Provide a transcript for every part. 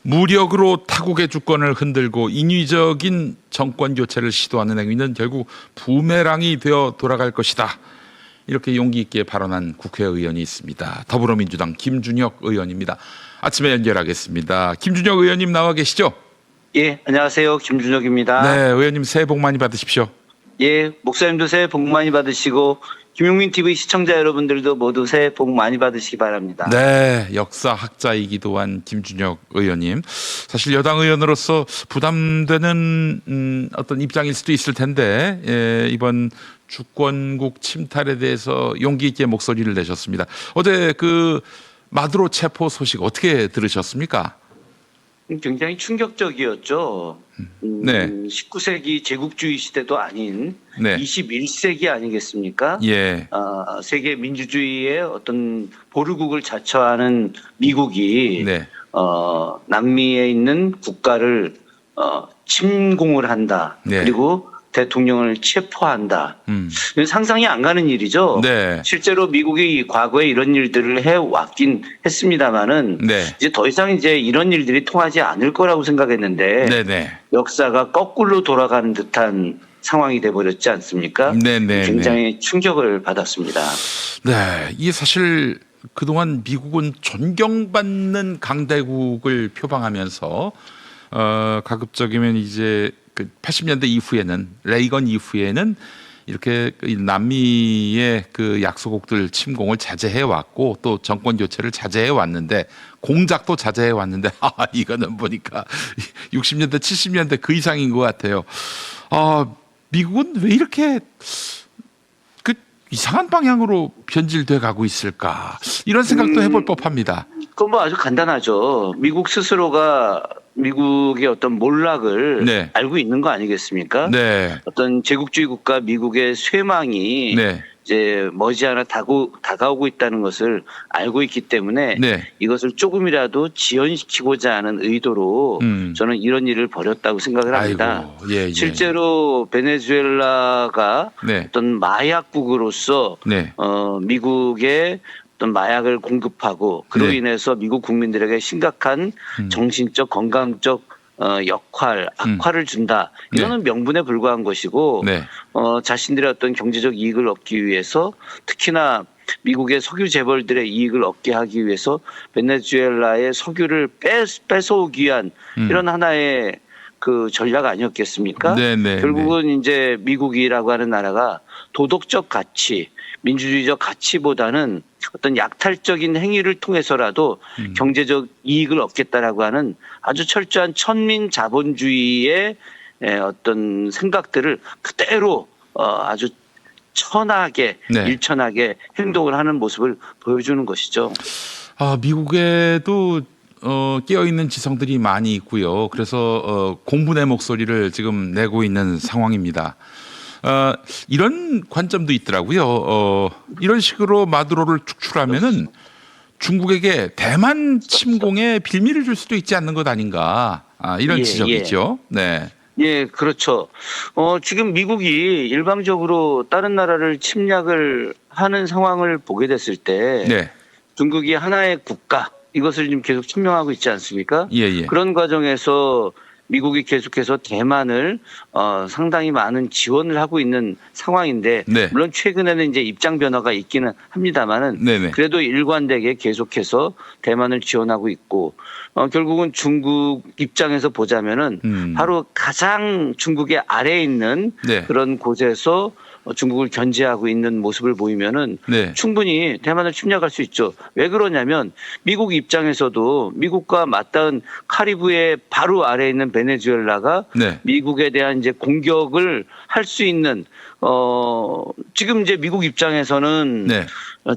무력으로 타국의 주권을 흔들고 인위적인 정권 교체를 시도하는 행위는 결국 부메랑이 되어 돌아갈 것이다. 이렇게 용기 있게 발언한 국회의원이 있습니다. 더불어민주당 김준혁 의원입니다. 아침에 연결하겠습니다. 김준혁 의원님 나와 계시죠? 예, 안녕하세요. 김준혁입니다. 네, 의원님 새해 복 많이 받으십시오. 예, 목사님도 새해 복 많이 받으시고 김용민 TV 시청자 여러분들도 모두 새해 복 많이 받으시기 바랍니다. 네, 역사학자이기도 한 김준혁 의원님. 사실 여당 의원으로서 부담되는 어떤 입장일 수도 있을 텐데 이번 주권국 침탈에 대해서 용기 있게 목소리를 내셨습니다. 어제 그 마두로 체포 소식 어떻게 들으셨습니까? 굉장히 충격적이었죠. 네. 19세기 제국주의 시대도 아닌 네. 21세기 아니겠습니까? 예. 세계 민주주의의 어떤 보루국을 자처하는 미국이 네. 남미에 있는 국가를 침공을 한다. 네. 그리고 대통령을 체포한다. 상상이 안 가는 일이죠. 네. 실제로 미국이 과거에 이런 일들을 해왔긴 했습니다만은 네. 이제 더 이상 이제 이런 일들이 통하지 않을 거라고 생각했는데 네네. 역사가 거꾸로 돌아가는 듯한 상황이 돼버렸지 않습니까? 네네. 굉장히 충격을 받았습니다. 네, 이게 사실 그동안 미국은 존경받는 강대국을 표방하면서 가급적이면 이제 그 80년대 이후에는 레이건 이후에는 이렇게 남미의 그 약소국들 침공을 자제해 왔고 또 정권 교체를 자제해 왔는데 공작도 자제해 왔는데 이거는 보니까 60년대 70년대 그 이상인 것 같아요. 미국은 왜 이렇게 그 이상한 방향으로 변질돼 가고 있을까 이런 생각도 해볼 법합니다. 그건 뭐 아주 간단하죠. 미국 스스로가 미국의 어떤 몰락을 네. 알고 있는 거 아니겠습니까? 네, 어떤 제국주의 국가 미국의 쇠망이 네, 이제 머지않아 다가오고 있다는 것을 알고 있기 때문에 네. 이것을 조금이라도 지연시키고자 하는 의도로 저는 이런 일을 벌였다고 생각을 합니다. 아이고, 예, 예. 실제로 베네수엘라가 네, 어떤 마약국으로서 네, 미국의 어떤 마약을 공급하고 그로 네. 인해서 미국 국민들에게 심각한 정신적 건강적 악화를 준다. 이거는 명분에 불과한 것이고 네, 자신들의 어떤 경제적 이익을 얻기 위해서 특히나 미국의 석유 재벌들의 이익을 얻게 하기 위해서 베네수엘라의 석유를 뺏어오기 위한 이런 하나의 그 전략 아니었겠습니까? 네, 네, 결국은 이제 미국이라고 하는 나라가 도덕적 가치, 민주주의적 가치보다는 어떤 약탈적인 행위를 통해서라도 경제적 이익을 얻겠다라고 하는 아주 철저한 천민 자본주의의 어떤 생각들을 그대로 아주 천하게 네. 일천하게 행동을 하는 모습을 보여주는 것이죠. 미국에도 깨어 있는 지성들이 많이 있고요. 그래서 공분의 목소리를 지금 내고 있는 상황입니다. 이런 관점도 있더라고요. 이런 식으로 마두로를 축출하면은 중국에게 대만 침공에 빌미를 줄 수도 있지 않는 것 아닌가. 이런 예, 지적이죠. 네. 예, 그렇죠. 지금 미국이 일방적으로 다른 나라를 침략을 하는 상황을 보게 됐을 때 네. 중국이 하나의 국가 이것을 지금 계속 천명하고 있지 않습니까? 예, 예. 그런 과정에서 미국이 계속해서 대만을 상당히 많은 지원을 하고 있는 상황인데 네. 물론 최근에는 이제 입장 변화가 있기는 합니다만은 네네. 그래도 일관되게 계속해서 대만을 지원하고 있고 결국은 중국 입장에서 보자면은 바로 가장 중국의 아래에 있는 네. 그런 곳에서 중국을 견제하고 있는 모습을 보이면은 네. 충분히 대만을 침략할 수 있죠. 왜 그러냐면 미국 입장에서도 미국과 맞닿은 카리브해 바로 아래에 있는 베네수엘라가 네. 미국에 대한 이제 공격을 할 수 있는 지금 이제 미국 입장에서는 네.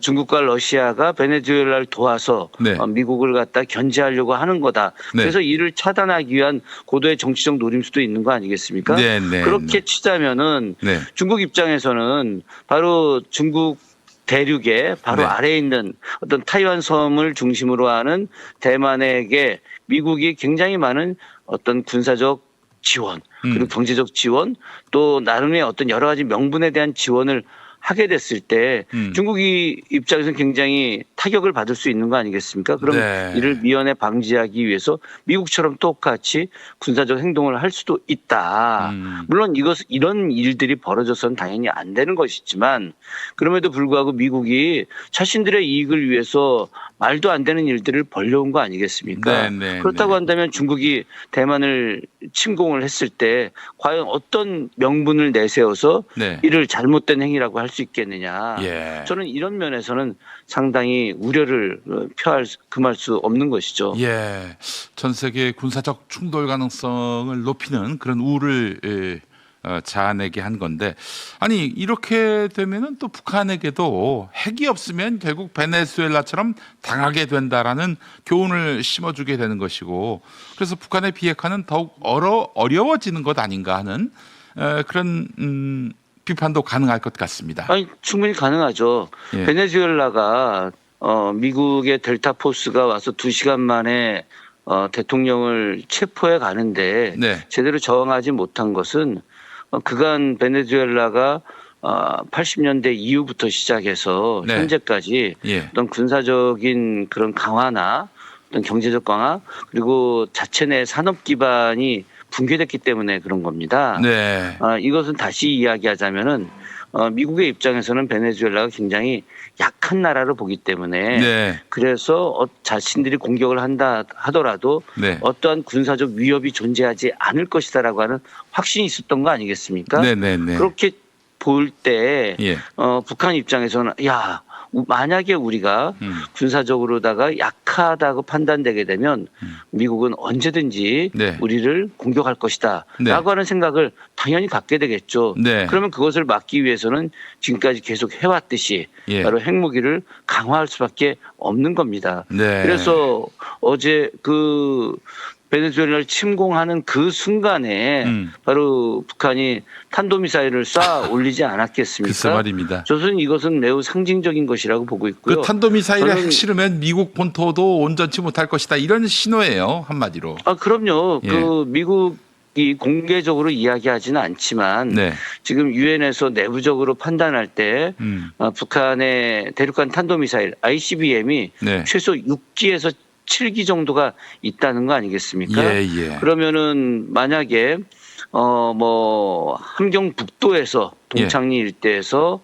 중국과 러시아가 베네수엘라를 도와서 네. 미국을 갖다 견제하려고 하는 거다. 네. 그래서 이를 차단하기 위한 고도의 정치적 노림수도 있는 거 아니겠습니까? 네, 네, 그렇게 네. 치자면은 네. 중국 입장에서는 바로 중국 대륙의 바로 네. 아래에 있는 어떤 타이완 섬을 중심으로 하는 대만에게 미국이 굉장히 많은 어떤 군사적 지원 그리고 경제적 지원 또 나름의 어떤 여러 가지 명분에 대한 지원을 하게 됐을 때 중국이 입장에서는 굉장히 타격을 받을 수 있는 거 아니겠습니까? 그럼 네. 이를 미연에 방지하기 위해서 미국처럼 똑같이 군사적 행동을 할 수도 있다. 물론 이런 일들이 벌어져서는 당연히 안 되는 것이지만 그럼에도 불구하고 미국이 자신들의 이익을 위해서 말도 안 되는 일들을 벌려온 거 아니겠습니까? 그렇다고 한다면 중국이 대만을 침공을 했을 때 과연 어떤 명분을 내세워서 이를 잘못된 행위라고 할 수 있겠느냐. 저는 이런 면에서는 상당히 우려를 금할 수 없는 것이죠. 전 세계 군사적 충돌 가능성을 높이는 그런 우를 자아내게 한 건데, 아니 이렇게 되면은 또 북한에게도 핵이 없으면 결국 베네수엘라처럼 당하게 된다라는 교훈을 심어주게 되는 것이고, 그래서 북한의 비핵화는 더욱 어려워지는 것 아닌가 하는 그런 비판도 가능할 것 같습니다. 아니, 충분히 가능하죠. 베네수엘라가 미국의 델타 포스가 와서 2시간 만에 대통령을 체포해 가는데 제대로 저항하지 못한 것은 그간 베네수엘라가 80년대 이후부터 시작해서 현재까지 어떤 군사적인 그런 강화나 어떤 경제적 강화 그리고 자체 내 산업 기반이 붕괴됐기 때문에 그런 겁니다. 이것은 다시 이야기하자면은 미국의 입장에서는 베네수엘라가 굉장히 약한 나라로 보기 때문에 그래서 자신들이 공격을 한다 하더라도 어떠한 군사적 위협이 존재하지 않을 것이다라고 하는 확신이 있었던 거 아니겠습니까? 그렇게 볼 때 북한 입장에서는 만약에 우리가 군사적으로다가 약하다고 판단되게 되면 미국은 언제든지 우리를 공격할 것이다 라고 하는 생각을 당연히 갖게 되겠죠. 그러면 그것을 막기 위해서는 지금까지 계속 해왔듯이 바로 핵무기를 강화할 수밖에 없는 겁니다. 그래서 어제 베네수엘라를 침공하는 그 순간에 바로 북한이 탄도미사일을 쏴 올리지 않았겠습니까? 글쎄 말입니다. 저는 이것은 매우 상징적인 것이라고 보고 있고요. 그 탄도미사일에 핵 실으면 미국 본토도 온전치 못할 것이다 이런 신호예요, 한마디로. 그럼요. 미국이 공개적으로 이야기하지는 않지만 지금 유엔에서 내부적으로 판단할 때 북한의 대륙간 탄도미사일 ICBM이 최소 6기에서 7기 정도가 있다는 거 아니겠습니까? 그러면은 만약에 함경 북도에서 동창리 일대에서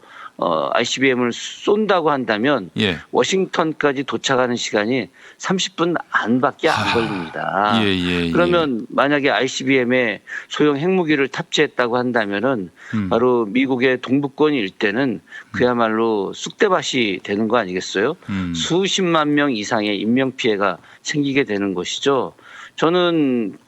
ICBM을 쏜다고 한다면 워싱턴까지 도착하는 시간이 30분 안밖에 안 걸립니다. 그러면 만약에 ICBM에 소형 핵무기를 탑재했다고 한다면은 바로 미국의 동부권 일대는 그야말로 쑥대밭이 되는 거 아니겠어요? 수십만 명 이상의 인명 피해가 생기게 되는 것이죠. 저는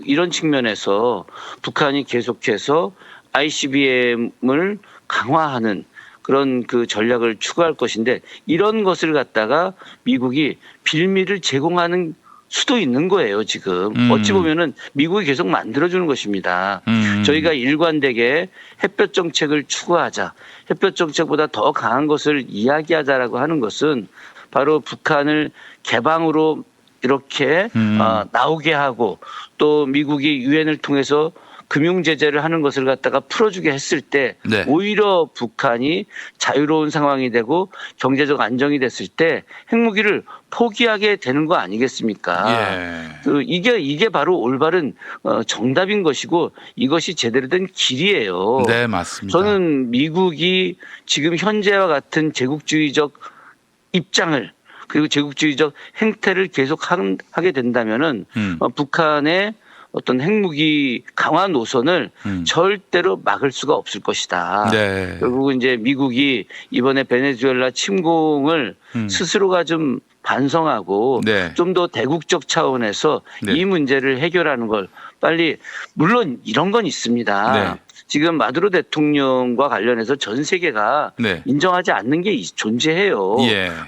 이런 측면에서 북한이 계속해서 ICBM을 강화하는 그런 전략을 추구할 것인데 이런 것을 갖다가 미국이 빌미를 제공하는 수도 있는 거예요, 지금. 어찌 보면은 미국이 계속 만들어주는 것입니다. 저희가 일관되게 햇볕 정책을 추구하자. 햇볕 정책보다 더 강한 것을 이야기하자라고 하는 것은 바로 북한을 개방으로 이렇게 나오게 하고 또 미국이 유엔을 통해서 금융 제재를 하는 것을 갖다가 풀어주게 했을 때 오히려 북한이 자유로운 상황이 되고 경제적 안정이 됐을 때 핵무기를 포기하게 되는 거 아니겠습니까? 이게 바로 올바른 정답인 것이고 이것이 제대로 된 길이에요. 맞습니다. 저는 미국이 지금 현재와 같은 제국주의적 입장을 그리고 제국주의적 행태를 계속 하게 된다면은 북한의 어떤 핵무기 강화 노선을 절대로 막을 수가 없을 것이다. 결국은 이제 미국이 이번에 베네수엘라 침공을 스스로가 좀 반성하고 좀 더 대국적 차원에서 이 문제를 해결하는 걸 빨리 물론 이런 건 있습니다. 지금 마두로 대통령과 관련해서 전 세계가 인정하지 않는 게 존재해요.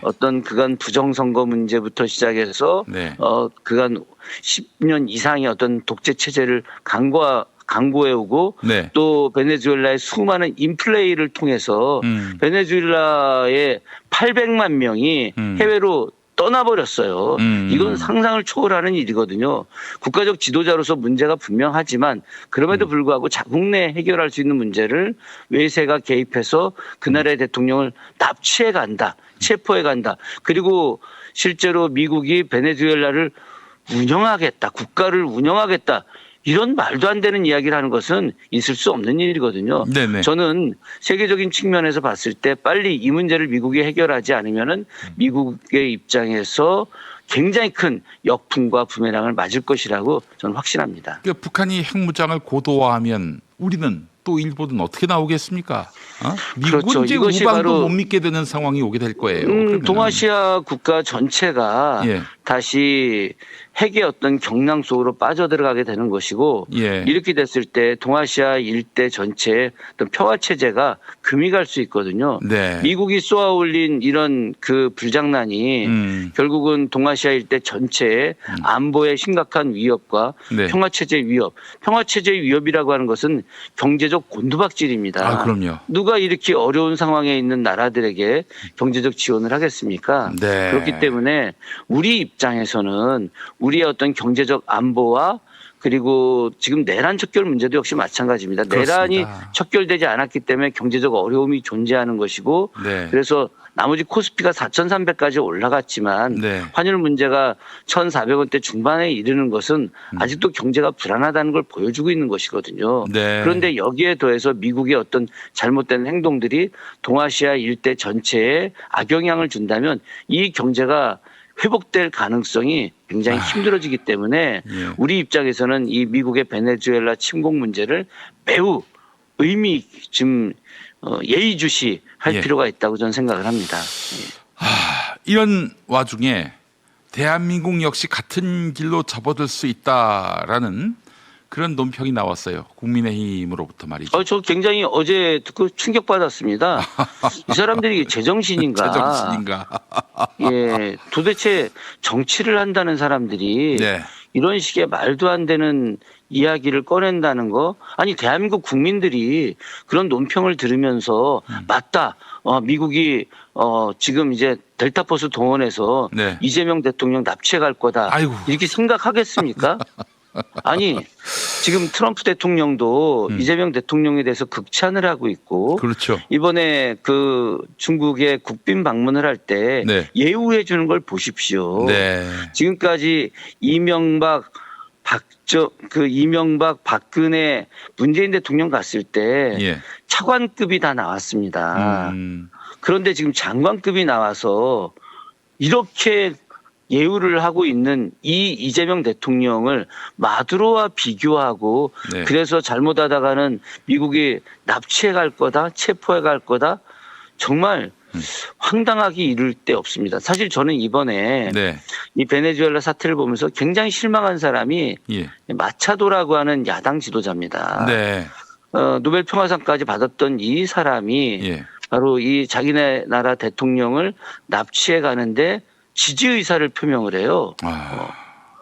어떤 그간 부정선거 문제부터 시작해서 그간 10년 이상의 어떤 독재 체제를 강구해오고 또 베네수엘라의 수많은 인플레이를 통해서 베네수엘라의 800만 명이 해외로 떠나버렸어요. 이건 상상을 초월하는 일이거든요. 국가적 지도자로서 문제가 분명하지만 그럼에도 불구하고 자국 내 해결할 수 있는 문제를 외세가 개입해서 그 나라의 대통령을 납치해 간다. 체포해 간다. 그리고 실제로 미국이 베네수엘라를 운영하겠다. 국가를 운영하겠다. 이런 말도 안 되는 이야기를 하는 것은 있을 수 없는 일이거든요. 네네. 저는 세계적인 측면에서 봤을 때 빨리 이 문제를 미국이 해결하지 않으면은 미국의 입장에서 굉장히 큰 역풍과 부메랑을 맞을 것이라고 저는 확신합니다. 그러니까 북한이 핵무장을 고도화하면 우리는 또 일본은 어떻게 나오겠습니까? 미국은 그렇죠. 이제 이것이 우방도 바로 못 믿게 되는 상황이 오게 될 거예요. 그러면은. 동아시아 국가 전체가 예. 다시 핵의 어떤 경랑 속으로 빠져들어가게 되는 것이고 예. 이렇게 됐을 때 동아시아 일대 전체의 어떤 평화 체제가 금이 갈 수 있거든요. 네. 미국이 쏘아올린 이런 그 불장난이 결국은 동아시아 일대 전체의 안보에 심각한 위협과 네. 평화 체제 위협, 평화 체제 위협이라고 하는 것은 경제적 곤두박질입니다. 아, 그럼요. 누가 이렇게 어려운 상황에 있는 나라들에게 경제적 지원을 하겠습니까? 네. 그렇기 때문에 우리 입장에서는 우리의 어떤 경제적 안보와 그리고 지금 내란 척결 문제도 역시 마찬가지입니다. 그렇습니다. 내란이 척결되지 않았기 때문에 경제적 어려움이 존재하는 것이고 네. 그래서 나머지 코스피가 4,300까지 올라갔지만 네. 환율 문제가 1,400원대 중반에 이르는 것은 아직도 경제가 불안하다는 걸 보여주고 있는 것이거든요. 네. 그런데 여기에 더해서 미국의 어떤 잘못된 행동들이 동아시아 일대 전체에 악영향을 준다면 이 경제가 회복될 가능성이 굉장히 힘들어지기 때문에 예. 우리 입장에서는 이 미국의 베네수엘라 침공 문제를 매우 의미 좀 예의주시 할 예. 필요가 있다고 저는 생각을 합니다. 이런 와중에 대한민국 역시 같은 길로 접어들 수 있다라는 그런 논평이 나왔어요. 국민의힘으로부터 말이죠. 저 굉장히 어제 듣고 충격받았습니다. 이 사람들이 제정신인가? 제정신인가? 예, 도대체 정치를 한다는 사람들이 네. 이런 식의 말도 안 되는 이야기를 꺼낸다는 거. 아니 대한민국 국민들이 그런 논평을 들으면서 맞다. 미국이 지금 이제 델타포스 동원해서 네. 이재명 대통령 납치해 갈 거다. 아이고. 이렇게 생각하겠습니까? 아니 지금 트럼프 대통령도 이재명 대통령에 대해서 극찬을 하고 있고 그렇죠. 이번에 그 중국에 국빈 방문을 할 때 네. 예우해 주는 걸 보십시오. 네. 지금까지 이명박 박근혜 문재인 대통령 갔을 때 예. 차관급이 다 나왔습니다. 음. 그런데 지금 장관급이 나와서 이렇게 예우를 하고 있는 이 이재명 대통령을 마두로와 비교하고 네. 그래서 잘못하다가는 미국이 납치해 갈 거다, 체포해 갈 거다. 정말 황당하기 이를 데 없습니다. 사실 저는 이번에 네. 이 베네수엘라 사태를 보면서 굉장히 실망한 사람이 예. 마차도라고 하는 야당 지도자입니다. 네. 노벨 평화상까지 받았던 이 사람이 예. 바로 이 자기네 나라 대통령을 납치해 가는데 지지 의사를 표명을 해요.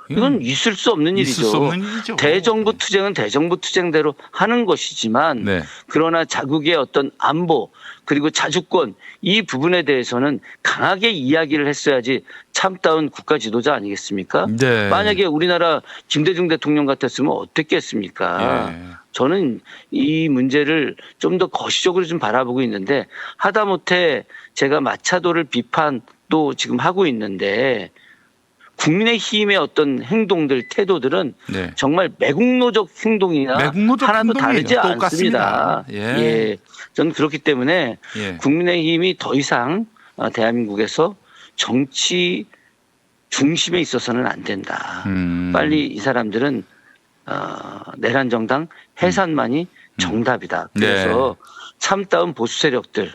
이건 있을 수 없는 있을 일이죠. 수 없는 일이죠. 대정부 투쟁은 대정부 투쟁대로 하는 것이지만 네. 그러나 자국의 어떤 안보 그리고 자주권 이 부분에 대해서는 강하게 이야기를 했어야지 참다운 국가 지도자 아니겠습니까? 네. 만약에 우리나라 김대중 대통령 같았으면 어땠겠습니까? 예. 저는 이 문제를 좀 더 거시적으로 좀 바라보고 있는데 하다못해 제가 마차도를 비판도 지금 하고 있는데 국민의힘의 어떤 행동들 태도들은 네. 정말 매국노적 행동이나 매국노적 하나도 행동이에요. 다르지 똑같습니다. 않습니다. 예. 저는 그렇기 때문에 예. 국민의힘이 더 이상 대한민국에서 정치 중심에 있어서는 안 된다. 빨리 이 사람들은 내란 정당 해산만이 정답이다. 그래서 참다운 보수 세력들,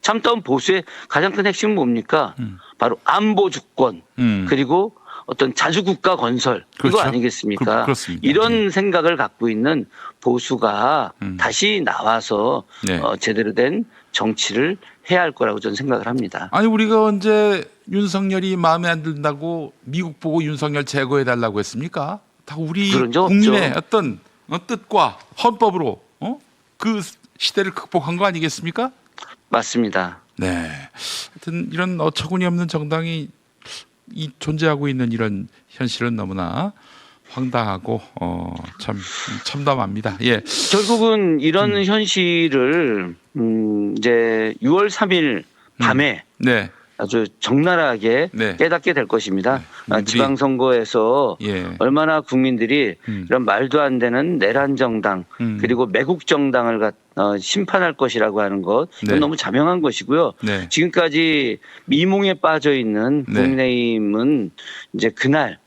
참다운 보수의 가장 큰 핵심은 뭡니까? 바로 안보 주권 그리고 어떤 자주국가 건설 그렇죠. 이거 아니겠습니까? 그렇습니다. 이런 생각을 갖고 있는 보수가 다시 나와서 네. 제대로 된 정치를 해야 할 거라고 저는 생각을 합니다. 아니 우리가 언제 윤석열이 마음에 안 든다고 미국 보고 윤석열 제거해 달라고 했습니까? 다 우리 그런 적 국민의 없죠. 어떤 뜻과 헌법으로 그 시대를 극복한 거 아니겠습니까? 맞습니다. 네. 하여튼 이런 어처구니 없는 정당이 이 존재하고 있는 이런 현실은 너무나 황당하고 참 참담합니다. 예. 결국은 이런 현실을 이제 6월 3일 밤에 네. 아주 적나라하게 네. 깨닫게 될 것입니다. 국민들이- 지방선거에서 예. 얼마나 국민들이 이런 말도 안 되는 내란 정당 그리고 매국 정당을 심판할 것이라고 하는 것 이건 네. 너무 자명한 것이고요. 네. 지금까지 미몽에 빠져 있는 네. 국민의힘은 이제 그날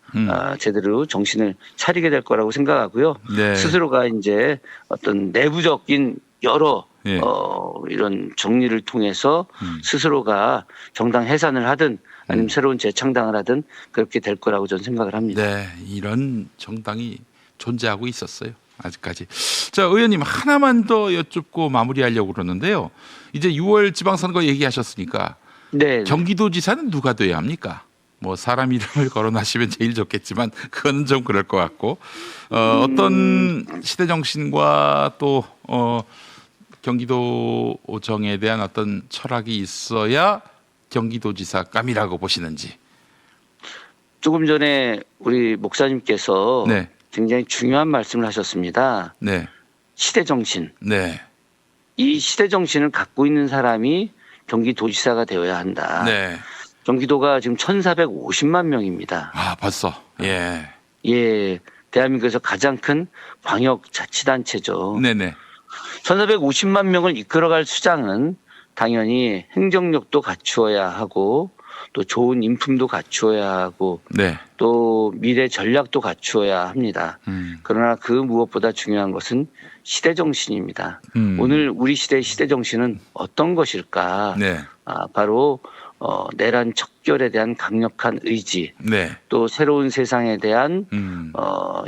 제대로 정신을 차리게 될 거라고 생각하고요. 네. 스스로가 이제 어떤 내부적인 여러 예. 이런 정리를 통해서 스스로가 정당 해산을 하든 아니면 새로운 재창당을 하든 그렇게 될 거라고 저는 생각을 합니다. 네, 이런 정당이 존재하고 있었어요. 아직까지. 자, 의원님 하나만 더 여쭙고 마무리하려고 그러는데요. 이제 6월 지방선거 얘기하셨으니까 네. 경기도지사는 누가 돼야 합니까? 뭐 사람 이름을 거론하시면 제일 좋겠지만 그거는 좀 그럴 것 같고 어떤 시대 정신과 또 경기도 정에 대한 어떤 철학이 있어야 경기도지사감이라고 보시는지. 조금 전에 우리 목사님께서 네. 굉장히 중요한 말씀을 하셨습니다. 네, 시대 정신. 네, 이 시대 정신을 갖고 있는 사람이 경기도지사가 되어야 한다. 네. 경기도가 지금 1,450만 명입니다. 아, 벌써. 예. 예, 대한민국에서 가장 큰 광역 자치단체죠. 네네. 1,450만 명을 이끌어갈 수장은 당연히 행정력도 갖추어야 하고 또 좋은 인품도 갖추어야 하고 네. 또 미래 전략도 갖추어야 합니다. 그러나 그 무엇보다 중요한 것은 시대 정신입니다. 오늘 우리 시대의 시대 정신은 어떤 것일까? 네. 바로 내란 척결에 대한 강력한 의지, 네. 또 새로운 세상에 대한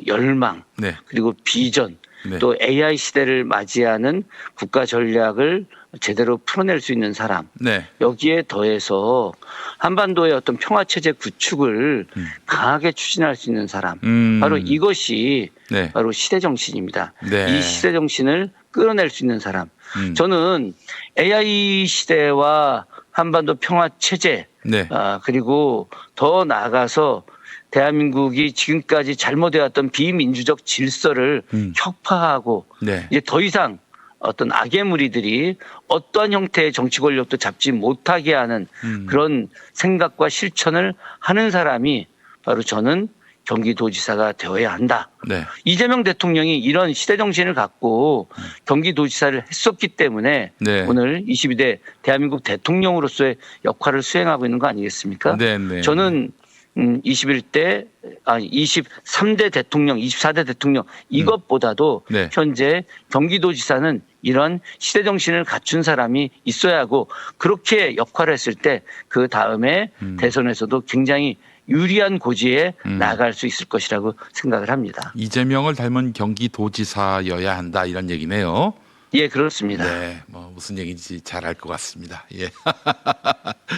열망, 네. 그리고 비전, 네. 또 AI 시대를 맞이하는 국가 전략을 제대로 풀어낼 수 있는 사람. 네. 여기에 더해서 한반도의 어떤 평화 체제 구축을 강하게 추진할 수 있는 사람. 바로 이것이 네. 바로 시대 정신입니다. 네. 이 시대 정신을 끌어낼 수 있는 사람. 저는 AI 시대와 한반도 평화 체제 네. 그리고 더 나아가서 대한민국이 지금까지 잘못해왔던 비민주적 질서를 혁파하고 네. 이제 더 이상 어떤 악의 무리들이 어떠한 형태의 정치 권력도 잡지 못하게 하는 그런 생각과 실천을 하는 사람이 바로 저는 경기도지사가 되어야 한다. 네. 이재명 대통령이 이런 시대 정신을 갖고 경기도지사를 했었기 때문에 네. 오늘 22대 대한민국 대통령으로서의 역할을 수행하고 있는 거 아니겠습니까? 네. 네. 저는 23대 대통령, 24대 대통령 이것보다도 네. 현재 경기도지사는 이런 시대 정신을 갖춘 사람이 있어야 하고 그렇게 역할을 했을 때 그 다음에 대선에서도 굉장히 유리한 고지에 나아갈 수 있을 것이라고 생각을 합니다. 이재명을 닮은 경기도지사여야 한다 이런 얘기네요. 예, 그렇습니다. 네, 뭐 무슨 얘기인지 잘 알 것 같습니다. 예.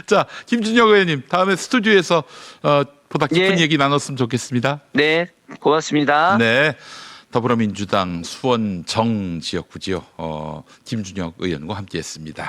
자, 김준혁 의원님, 다음에 스튜디오에서 보다 깊은 예. 얘기 나눴으면 좋겠습니다. 네, 고맙습니다. 네, 더불어민주당 수원 정 지역구지요. 김준혁 의원과 함께했습니다.